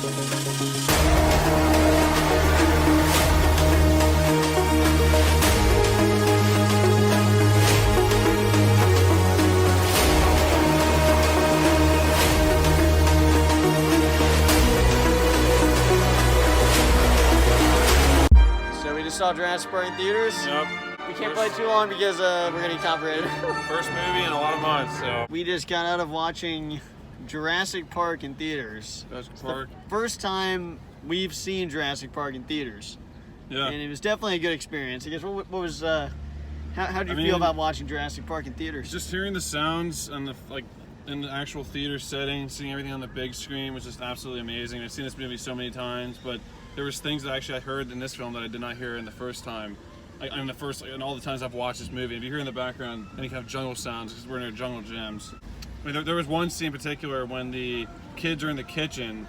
Saw Jurassic Park in theaters. Yep. We can't play too long because we're gonna get copyrighted. First movie in a lot of months, so. We just got out of watching Jurassic Park in theaters. Jurassic Park. First time we've seen Jurassic Park in theaters. Yeah. And it was definitely a good experience. I guess what was how did you feel about watching Jurassic Park in theaters? Just hearing the sounds and the in the actual theater setting, seeing everything on the big screen was just absolutely amazing. I've seen this movie so many times, but there was things that actually I heard in this film that I did not hear in the first time. And all the times I've watched this movie. If you hear in the background any kind of jungle sounds, because we're in a jungle gyms. I mean, there was one scene in particular when the kids are in the kitchen,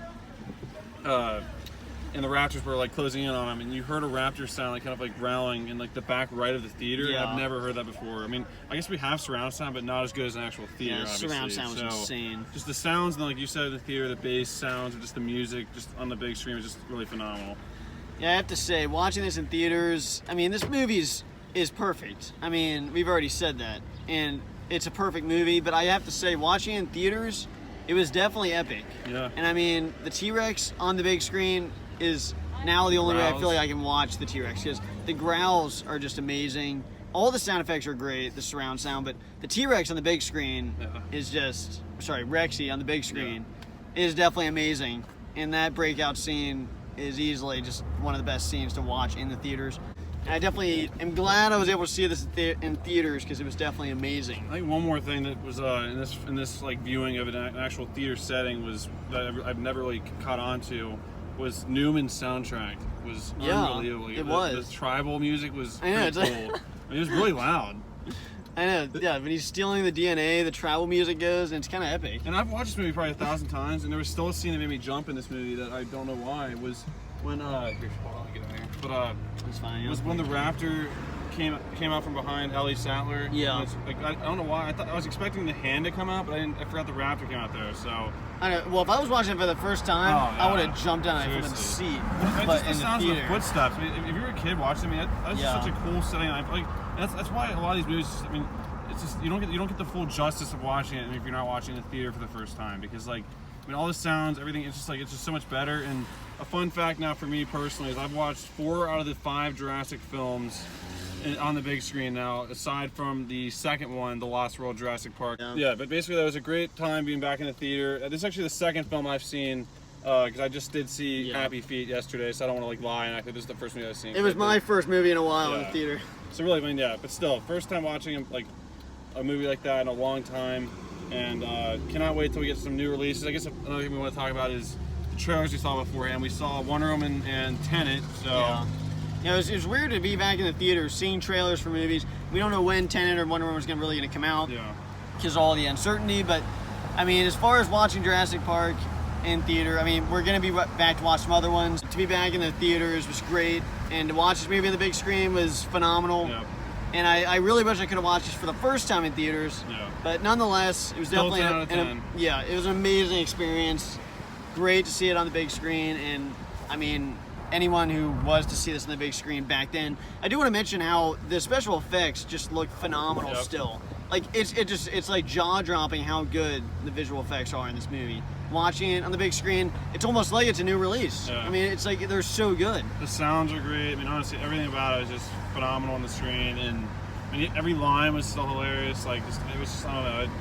and the raptors were like closing in on them, and you heard a raptor sound like kind of like growling in like the back right of the theater. Yeah. I've never heard that before. I mean, I guess we have surround sound, but not as good as an actual theater. Yeah, obviously. surround sound was insane. Just the sounds, and like you said, the theater, the bass sounds, and just the music, just on the big screen was just really phenomenal. Yeah, I have to say, watching this in theaters, I mean, this movie is perfect. I mean, we've already said that, and it's a perfect movie. But I have to say, watching it in theaters, it was definitely epic. Yeah. And I mean, the T-Rex on the big screen is now the only way I feel like I can watch the T-Rex, because the growls are just amazing. All the sound effects are great, the surround sound, but the T-Rex on the big screen is just, Rexy on the big screen is definitely amazing. And that breakout scene is easily just one of the best scenes to watch in the theaters. And I definitely am glad I was able to see this in theaters, because it was definitely amazing. I think one more thing that was in this like viewing of an actual theater setting was that I've never really caught on to was Newman's soundtrack was unbelievable. It was. The tribal music was pretty it's cool. I mean, it was really loud. I know, yeah, when he's stealing the DNA, the tribal music goes, and it's kind of epic. And I've watched this movie probably 1,000 times, and there was still a scene that made me jump in this movie that I don't know why. It was when here, hold on, get out here. But it's fine. It was when the raptor came out from behind Ellie Sattler. Yeah. It's, like, I don't know why. I was expecting the hand to come out, but I forgot the raptor came out there. So. I know. Well, if I was watching it for the first time, I would have jumped on it from the Seriously. seat. But in the sounds of the theater. footsteps. I mean, if you were a kid watching, I mean, that's just such a cool setting. That's why a lot of these movies. I mean, it's just you don't get the full justice of watching it if you're not watching it in the theater for the first time, because like, I mean, all the sounds, everything. It's just so much better. And a fun fact now for me personally is I've watched 4 out of the 5 Jurassic films on the big screen now, aside from the second one, The Lost World Jurassic Park. Yeah, but basically that was a great time being back in the theater. This is actually the second film I've seen, because I just did see Happy Feet yesterday, so I don't want to like lie, and I think this is the first movie I've seen. It was my first movie in a while in the theater. So really, I mean, but still, first time watching like a movie like that in a long time, and cannot wait till we get some new releases. I guess another thing we want to talk about is the trailers we saw beforehand. We saw Wonder Woman and Tenet, so. Yeah, it was weird to be back in the theater, seeing trailers for movies. We don't know when Tenet or Wonder Woman is really going to come out, because of all the uncertainty. But I mean, as far as watching Jurassic Park in theater, I mean, we're going to be back to watch some other ones. To be back in the theaters was great, and to watch this movie on the big screen was phenomenal. Yeah. And I really wish I could have watched this for the first time in theaters. Yeah. But nonetheless, it was Still definitely 10 out of 10. it was an amazing experience. Great to see it on the big screen, and I mean, anyone who was to see this on the big screen back then, I do want to mention how the special effects just look phenomenal still. Like it's like jaw-dropping how good the visual effects are in this movie. Watching it on the big screen, it's almost like it's a new release. I mean, it's like they're so good. The sounds are great. I mean, honestly, everything about it is just phenomenal on the screen, and I mean, every line was so hilarious. Like, it was just, I don't know.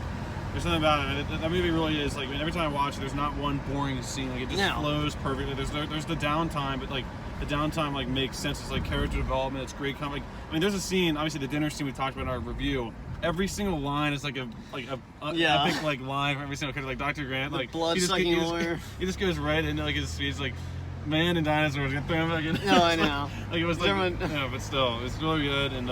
There's something about it. I mean, that movie really is like. I mean, every time I watch it, there's not one boring scene. Like, it just flows perfectly. There's the downtime, but like the downtime like makes sense. It's like character development. It's great. I mean, there's a scene. Obviously, the dinner scene we talked about in our review. Every single line is like a epic like line from every single character. Like Dr. Grant, like blood-sucking lawyer. He just goes right into like his speech, like man and dinosaurs. Gonna throw him back in. No, I know. Like it was like but still, it's really good. And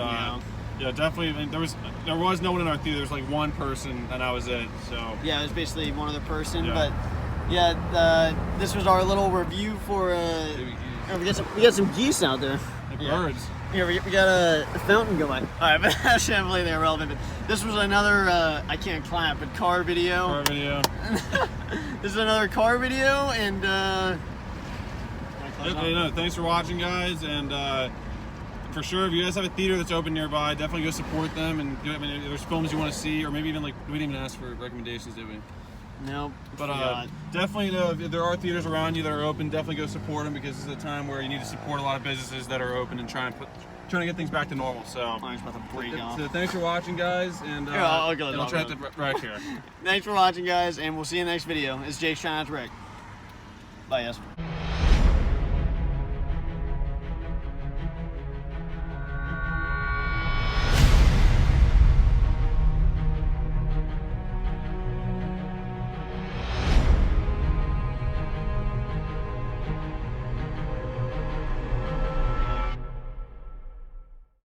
definitely. I mean, there was no one in our theater. There was like one person, and that was it. So yeah, it was basically one other person. But this was our little review for. We got some geese out there. Like birds. Here, we got a fountain going. Alright, but that's definitely irrelevant. But this was another, I can't clap, but car video. Car video. This is another car video, and, thanks for watching, guys, and for sure, if you guys have a theater that's open nearby, definitely go support them, and I mean, if there's films you want to see, or maybe even like, we didn't even ask for recommendations, did we? Nope. But definitely, if there are theaters around you that are open, definitely go support them, because it's a time where you need to support a lot of businesses that are open and trying to get things back to normal. So, so thanks for watching, guys, and I'll try to right here. Thanks for watching, guys, and we'll see you in the next video. It's Jake trying out to wreck. Bye, yes.